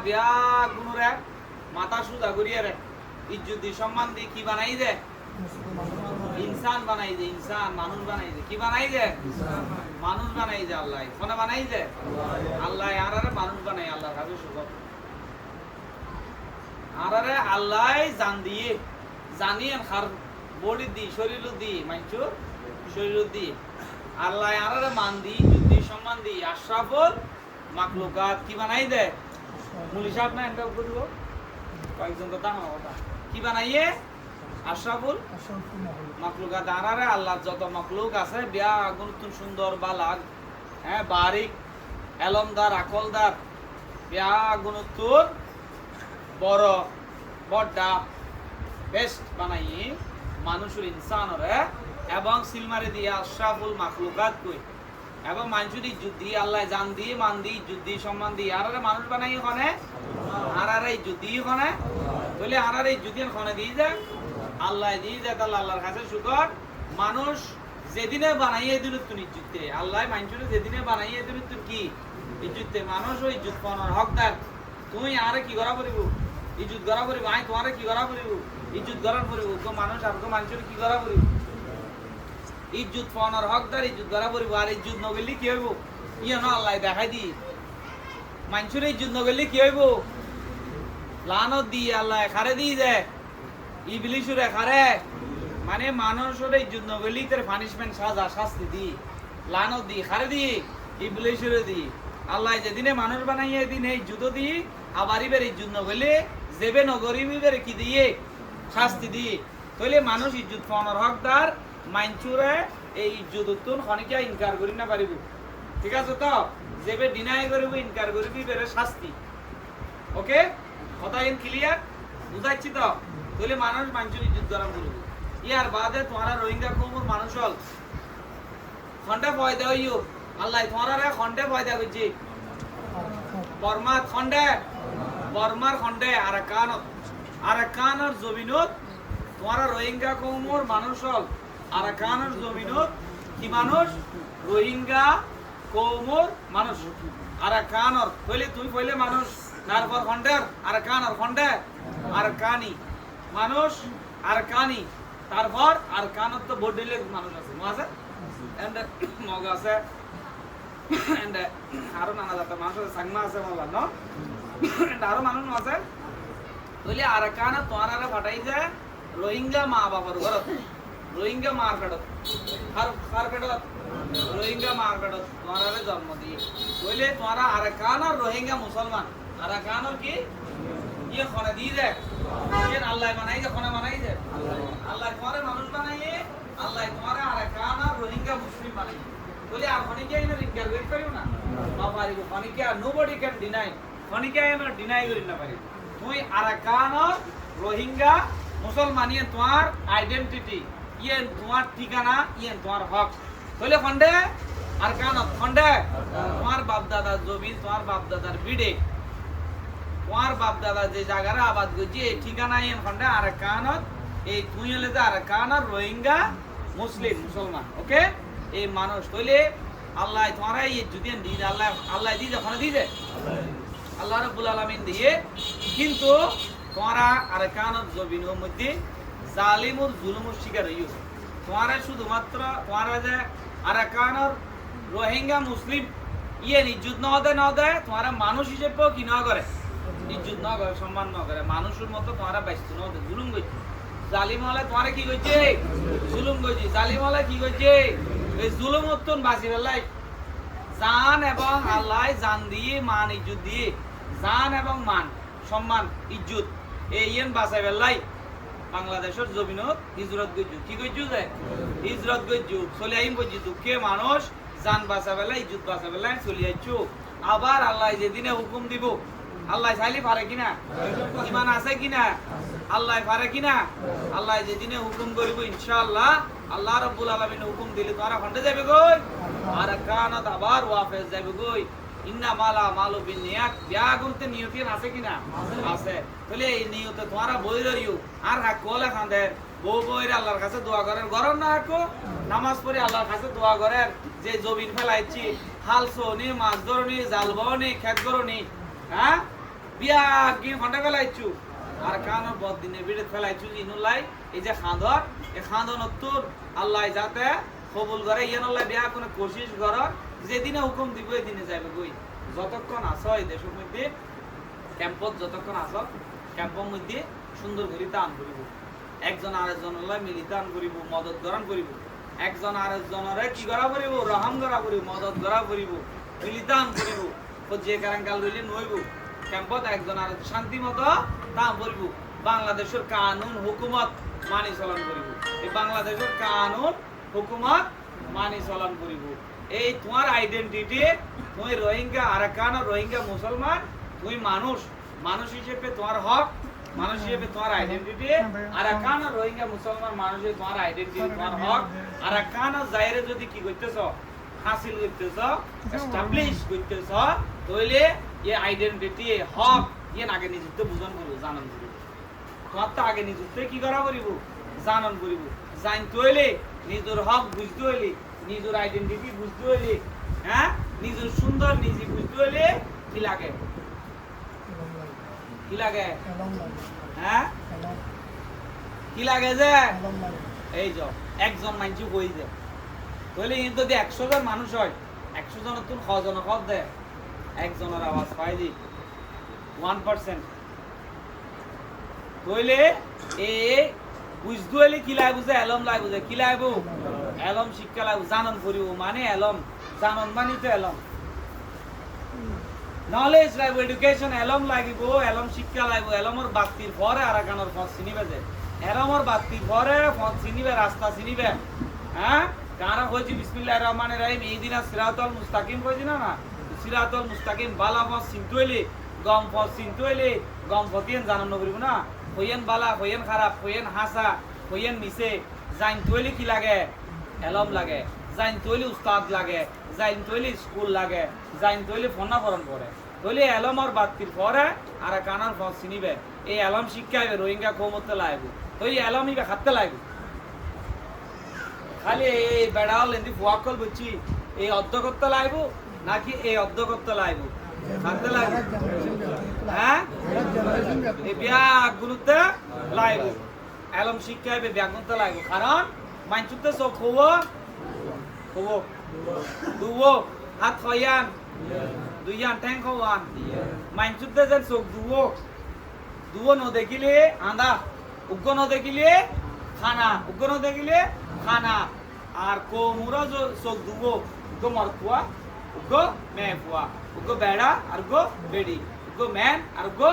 বিয়া গুনুরে মাথা সুদা করিয়ে রে ইজ্জত দি সম্মান দি কি বানাই দে ইনসান বানাই দে ইনসান মানুষ বানাই দে কি বানাই দে মানুষ বানাই দে আল্লাহ কোন বানাই দে আল্লাহ আরারে মানুষ বানাই আল্লাহর কাছে শুকর আরারে আল্লাহ জান দিয়ে জানিয়েন খার বডি দি শরীর দি মাইচু শরীর দি আল্লাহ আরারে মান দি ইজ্জত সম্মান দি আশরাফুল মাখলুকাত কি বানাই দে মুলি সাহেব না এন্ড করব কয়েকজন কথা কথা কি বানাইয়ে আশরাফুল মাখলুকাত আরারে আল্লাহ যত মাখলুক আছে বিয়া গুণতুন সুন্দর বালাগ হ্যাঁ বারিক এলমদার আকলদার বিয়া গুণতুন বড় বড়টা বেস্ট বানাইয়ে মানুষের ইনসানরে এবং সিলমারে দিয়ে আশরাফুল মাখলুকাত কই এবং মানুষের ইজ্জত দিয়ে আল্লাহ জান দিয়ে মান দিয়ে ইজ্জত দিয়ে সম্মান দিয়ে আরারে মানুষ বানাই ওখানে আরারে ইজ্জত দিয়ে ওখানে বলে আরারে ইজ্জত দিয়ে ওখানে দিয়ে যায় আল্লাহ দিয়ে যায় তাহলে আল্লাহর কাছে শুকর মানুষ যেদিনে বানাইয়ে দিল তুই ইজ্জতে আল্লাহ মানুষের যেদিনে বানাইয়ে দিল তুই কি ইজ্জতে মানুষ ওই ইজ্জত পাওয়ার হকদার তুই আরে কি করা করিব ইজ্জত করা করিব আই তোমারে কি করা করিব ইজ্জত করার করিব তো মানুষ আর তো মানুষের কি করা করিব ইজ্জত পাওয়ার হকদার ইজ্জত করা করিব আর ইজ্জত নগলি কি হইব ইয়া না আল্লাহ দেখাই দি মানুষের ইজ্জত নগলি কি হইব লানত দিয়ে আল্লাহ খারে দিয়ে দেয় ইবলিসুরে খারে মানে মানুষের ইজ্জত নগলি তার পানিশমেন্ট সাজা শাস্তি দি লানত দি খারে দি ইবলিসুরে দি আল্লাহ যেদিনে মানুষ বানাইয়ে দিন এই ইজ্জত দি আবার ইবের ইজ্জত নগলি যেবে নগরিবের কি দিয়ে শাস্তি দি তাহলে মানুষ ইজ্জত পাওয়ার হকদার মাইনচুরে এই ইজ্জত তুন খনিকা ইনকার করি না পারিব ঠিক আছে তো যেবে ডিনাই করিব ইনকার করিবি বেরে শাস্তি ওকে কথা ইন ক্লিয়ার বুঝাচ্ছি তো তাহলে মানুষ মাইনচুর ইজ্জত করা করব ইয়ার বাদে তোমারা রোহিঙ্গা কৌমুর মানুষ হল খন্ডে পয়দা হইও আল্লাহ তোমারা খন্ডে পয়দা করছি বর্মার খন্ডে আরাকানর জমিনত তোমারা রোহিঙ্গা কৌমুর মানুষ হল আরাকানর জমিনত কি মানুষ রোহিঙ্গা কৌমুর মানুষ আরাকানর কইলে তুই কইলে মানুষ নারপর খন্ডের আরাকানর খন্ডে আরাকানি মানুষ আরাকানি তারপর আরাকানত তো বডিলে মানুষ আছে আছে এন্ড মগ আছে এন্ড আরো নানা জাতের মানুষ আছে সাংমা আছে মালা ন এন্ড আরো মানুষ আছে কইলে আরাকানত তোরারে ফাটাই যায় রোহিঙ্গা মা বাবার ঘরত রোহিঙ্গা মার্কেটত মার্কেটত রোহিঙ্গা মার্কেটত তোমারে জন্ম দিয়ে কইলে তোরা আরাকানর রোহিঙ্গা মুসলমান আরাকানর কি ইয়ে খনে দিয়ে দেয় ইয়ে আল্লাহ বানাই যে খনে বানাই যে আল্লাহ তোমারে মানুষ বানাইয়ে আল্লাহ তোমারে আরাকানর রোহিঙ্গা মুসলিম বানাই বলে আর খনিকে ইন ইনকার ওয়েট করিও না বা পারিব খনিকে নোবডি ক্যান ডিনাই খনিকে ইন ডিনাই করি না পারিব তুই আরাকানর রোহিঙ্গা মুসলমান ইয়ে তোমার আইডেন্টিটি ইয়ে তোমার ঠিকানা ইয়ে তোমার হক কইলে খন্ডে আরাকানত খন্ডে তোমার বাপ দাদা জমি তোমার বাপ দাদার বিড়ে তোমার বাপ দাদা যে জায়গায় আবাদ করছে এই ঠিকানা ইয়ে খন্ডে আরাকানত এই তুই হলে যে আরাকানর রোহিঙ্গা মুসলমান ওকে এই মানুষ কইলে আল্লাহ তোমারা এই যদি দিয়ে আল্লাহ দিয়ে যখন দিয়ে আল্লাহ রাব্বুল আলামিন দিয়ে কিন্তু তোমরা আরাকানর জমিনের মধ্যে জালিমুর জুলুমুর শিকার হইও তোমরা শুধুমাত্র তোমরা যে আরাকানর রোহিঙ্গা মুসলিম ইয়ে ইজ্জত না দেয় তোমরা মানুষ হিসেবেও কি না করে ইজ্জত না করে সম্মান না করে মানুষের মতো তোমরা বাইস্ত না দে জুলুম করছে জালিম হলে তোমরা কি করছে জুলুম করছে জালিম হলে কি করছে এই জুলুম উত্তন বাঁচি ফেলাই জান এবং আল্লাহ জান দিয়ে মান ইজ্জত দিয়ে জান এবং মান সম্মান ইজ্জত এই ইয়েন বাঁচাই ফেলাই বাংলাদেশের জমিনত হিজরত গজ্জু কি গজ্জু যায় হিজরত গজ্জু চলে আইম গজ্জু দুঃখে মানুষ জান বাঁচা ফেলাই ইজ্জত বাঁচা ফেলাই চলে যাচ্ছ আবার আল্লাহ যেদিনে হুকুম দিব আল্লাহ চাইলে পারে কিনা ইমান আছে কিনা আল্লাহ পারে কিনা আল্লাহ যেদিনে হুকুম করিব ইনশাআল্লাহ আল্লাহ রাব্বুল আলামিন হুকুম দিলে তোরা খন্ডে যাবে কই আর কানাত আবার ওয়াফেজ যাবে কই ইন্না মালা মালু বিনিয়াত বিয়া গুনতে নিয়তি আছে কিনা আছে তাহলে এই নিয়তে তোরা বই রইও আর হাক কোলে খান্দে বউ বইরে আল্লাহর কাছে দোয়া করেন গরম না হাকো নামাজ পড়ে আল্লাহর কাছে দোয়া করেন যে জমিন ফেলাইছি হাল সোনি মাছ ধরনি জাল বনি খেত করনি হ্যাঁ বিয়া কি ঘন্টা ফেলাইছু আর কানোর বদ দিনে বিড়ে ফেলাইছু ইনুলাই এই যে খাঁদর এই খাঁদনত তোর আল্লাহ যাতে কবুল করে ইয়ানুল্লাহ বিয়া কোনো কোশিশ কর যেদিনে হুকুম দিব এই দিনে যাইবে কই যতক্ষণ আসো এই দেশের মধ্যে ক্যাম্পত যতক্ষণ আসো ক্যাম্পের মধ্যে সুন্দর করে দান করিব একজন আরেকজনের মিলিতান করিব মদত গ্রহণ করিব একজন আরেকজনের কি করা করিব রহম করা করিব মদত করা করিব মিলিতান করিব যে কারণকাল রইলে নইব ক্যাম্পত একজন আর শান্তি মতো দাম করিব বাংলাদেশের কানুন হুকুমত মানি চলন করিব এই বাংলাদেশের কানুন হুকুমত মানি চলন করিব এই তোমার আইডেন্টিটি তুমি রোহিঙ্গা আরাকান রোহিঙ্গা মুসলমান তুমি মানুষ মানুষ হিসেবে তোমার হক মানুষ হিসেবে তোমার আইডেন্টিটি আরাকান রোহিঙ্গা মুসলমান মানুষ হিসেবে তোমার আইডেন্টিটি তোমার হক আরাকান জায়রে যদি কি করতেছ হাসিল করতেছ এস্টাবলিশ করতেছ তাহলে এই আইডেন্টিটি হক ইয়ে আগে নিজেতে বুঝন করব জানান করব তোমার তো আগে নিজেতে কি করা করিব জানান করিব জানতে হইলে নিজের হক বুঝতে হইলে নিজের আইডেন্টিটি বুঝতে হইলে হ্যাঁ নিজের সুন্দর নিজে বুঝতে হইলে কি লাগে কি লাগে হ্যাঁ কি লাগে যে এই যে একজন মানুষ কই যে তাহলে যদি 100 জন মানুষ হয় 100 জনের তুন 100 জন হক দে একজনের আওয়াজ পাই দি 1% তাহলে এ বুঝতে হইলে কি লাগবে যে এলম লাগবে যে কি লাগবে এলম শিক্ষা লাগবে জানন করিব মানে এলম জানন মানে তো এলম নলেজ লাগবে এডুকেশন এলম লাগিব এলম শিক্ষা লাগবে এলমর বাক্তির পরে আরাকানোর ফস চিনিবে যে এলমর বাক্তির পরে ফস চিনিবে রাস্তা চিনিবে হ্যাঁ কারা হইছে বিসমিল্লাহির রহমানির রহিম ইহদিনাস সিরাতাল মুস্তাকিম কইছি না না সিরাতাল মুস্তাকিম বালা ফস চিনতইলে গম ফস চিনতইলে গম ফতিয়েন জানান করিব না হইয়েন বালা হইয়েন খারাপ হইয়েন হাসা হইয়েন মিছে জানতইলে কি লাগে এলম লাগে জানতইলে উস্তাদ লাগে জানতইলে স্কুল লাগে জানতইলে ফন্নাফরণ করে তইলে এলমর বাক্তির পরে আর কানার ফস চিনিবে এই এলম শিক্ষাইবে রোহিঙ্গা কমতে লাগবে তই এলমই খাতে লাগবে খালি এই বেড়াল এndi ফুয়াকল বুঝছি এই অধ্যক্ষত্ব লাইব নাকি এই অধ্যক্ষত্ব লাইব খাতে লাগবে হ্যাঁ এই বিয়াগুলোতে লাইব এলম শিক্ষাইবে বিয়াগুলোতে লাইব কারণ মানচুতে চোখ হবো দুবো হাত খয়ান দুইয়ান ঠ্যাং খাওয়ান মানচুতে যেন চোখ দুবো নদেখিলে আন্দা উগ্র নদেখিলে খানা উগ্র নদেখিলে খানা আর কোমুরা চোখ দুবো উগ্র মরকুয়া উগ্র মেফুয়া উগ্র বেড়া আর গো বেড়ি উগ্র ম্যান আর গো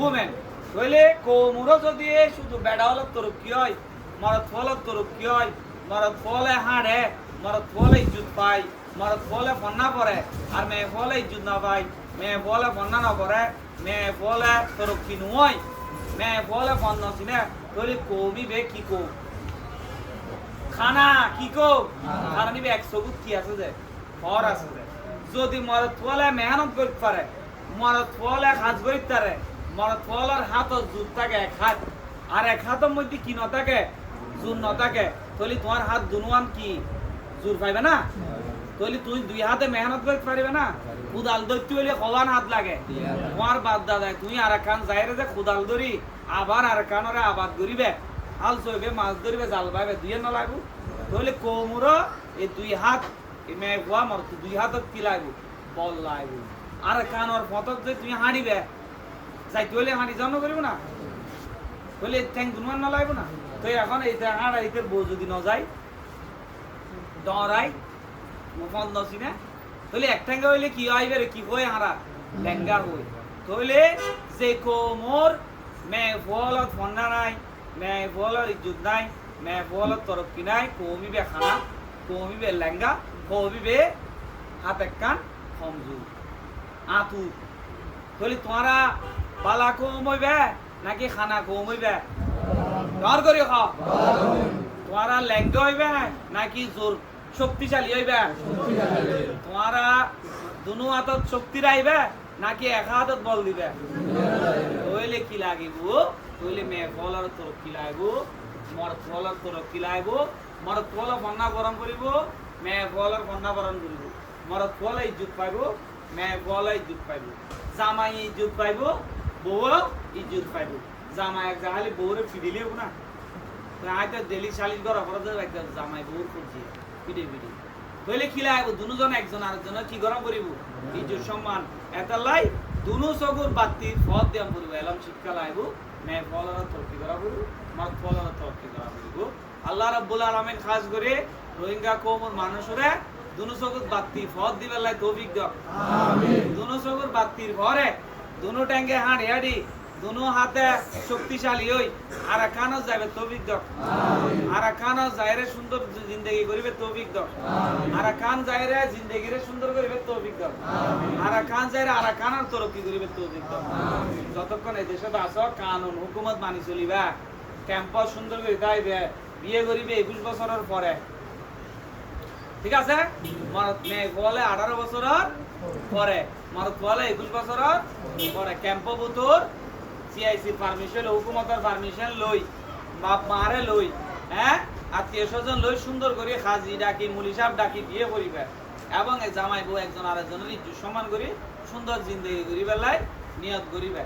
উমেন তাহলে কোমুরা যদি শুধু বেড়া হলে তোর কি হয় মরদ ফল তোর কি হয় মরদ ফলে হাঁড়ে মরদ ফলে ইজ্জত পায় মরদ ফলে ফন্না পড়ে আর মেয়ে ফলে ইজ্জত না পায় মেয়ে ফলে ফন্না না পড়ে মেয়ে ফলে তোর কি নয় মেয়ে ফলে ফন্ন চিনে তাহলে কবি বে কি কো খানা কি কো কারণ ইবে 100 গুণ কি আছে যে ফর আছে যে যদি মরদ ফলে মেহনত করতে পারে মরদ ফলে কাজ করতে পারে মরদ ফলের হাতত জুত থাকে এক হাত আর এক হাতের মধ্যে কি ন থাকে জোর ন থাকে তাহলে তোমার হাত দুনুয়ান কি জোর পাইবে না তাহলে তুই দুই হাতে মেহনত করতে পারবে না খুদাল ধরতে হইলে কবান হাত লাগে তোমার বাদ দাদা তুই আর খান যাইরে যে খুদাল ধরি আবার আর কানরে আবাদ করিবে হাল চইবে মাছ ধরিবে জাল পাইবে দুইয়ে ন লাগু তাহলে কোমর এই দুই হাত মে গোয়া মর দুই হাতত কি লাগু বল লাগু আর কানর ফতত যে তুই হাঁড়িবে যাইতে হইলে হাঁড়ি জন্ম করিব না তাহলে ঠ্যাং দুনুয়ান ন লাগবো না তো এখন এই হাঁড়া এইটার বউ যদি ন যায় ডরাই মুফন নসি না তাহলে এক ঠ্যাঙ্গা হইলে কি হইবে রে কি হয় হারা লেঙ্গা হই তাহলে যে কোমর মে ফলত ফন্না নাই মে ফলর ইজ্জত নাই মে ফলত তরক্কি নাই কমিবে খানা কমিবে লেঙ্গা কমিবে হাত কান কমজোর আতু তাহলে তোমরা পালা কমইবে নাকি খানা কমইবে ডর করি খাও তোমরা লেঙ্গা হইবে নাকি জোর শক্তিশালী হইবে তোমরা দুনো হাতত শক্তি রাইবে নাকি এক হাতত বল দিবে তইলে কি লাগিব তইলে মে ফলর তোর কি লাগিব মরদ ফলর তোর কি লাগিব মরদ ফল বন্না বরণ করিব মে ফলর বন্না বরণ করিব মরদ ফল ইজ্জত পাইব মে ফল ইজ্জত পাইব জামাই ইজ্জত পাইব বউ ইজ্জত পাইব জামাই এক জাহালি বউরে ফিডিলেও না আইতে ডেলি শালিশ করা পরে একটা জামাই বউর করছি ফিডে ফিডে তাহলে কি লাগবে দুজন একজন আরেকজনের কি গরম করিব ইজ্জত সম্মান এটা লাই দুনো সগুর বাতি ফদ দিয়াম করিব এলাম শিক্ষা লাগব মেয়ে ফলরা তরকি করা করিব মার ফলরা তরকি করা করিব আল্লাহ রাব্বুল আলামিন খাস করে রোহিঙ্গা কওমের মানুষরে দুনো সগুর বাতি ফদ দিবে লাই তৌফিক দাও আমিন দুনো সগুর বাতির ভরে দুনো ট্যাঙ্গে হাঁড়ি হাঁড়ি দুনো হাতে শক্তিশালী হই আর কানও যাবে তৌফিক দাও আমিন আর কানও যায়রে সুন্দর জিন্দেগি করিবে তৌফিক দাও আমিন আর কান যায়রে জিন্দেগিরে সুন্দর করিবে তৌফিক দাও আমিন আর কান যায়রে আর কানর তরক্কি করিবে তৌফিক দাও আমিন যতক্ষণ এই দেশে আছো কানুন হুকুমত মানি চলিবা ক্যাম্পাস সুন্দর করে গাইবে বিয়ে করিবে 21 বছরের পরে ঠিক আছে মরদ মেয়ে বলে 18 বছরের পরে মরদ বলে 21 বছরের পরে ক্যাম্প বুতুর সিআইসি পারমিশন হুকুমতের পারমিশন লই বাপ মারে লই হ্যাঁ আত্মীয় স্বজন লই সুন্দর করে হাজি ডাকি মুলি সাহেব ডাকি বিয়ে করিবে এবং এই জামাই বউ একজন আরেকজনের ইজ্জত সম্মান করি সুন্দর জিন্দেগি করিবে লাই নিয়ত করিবে।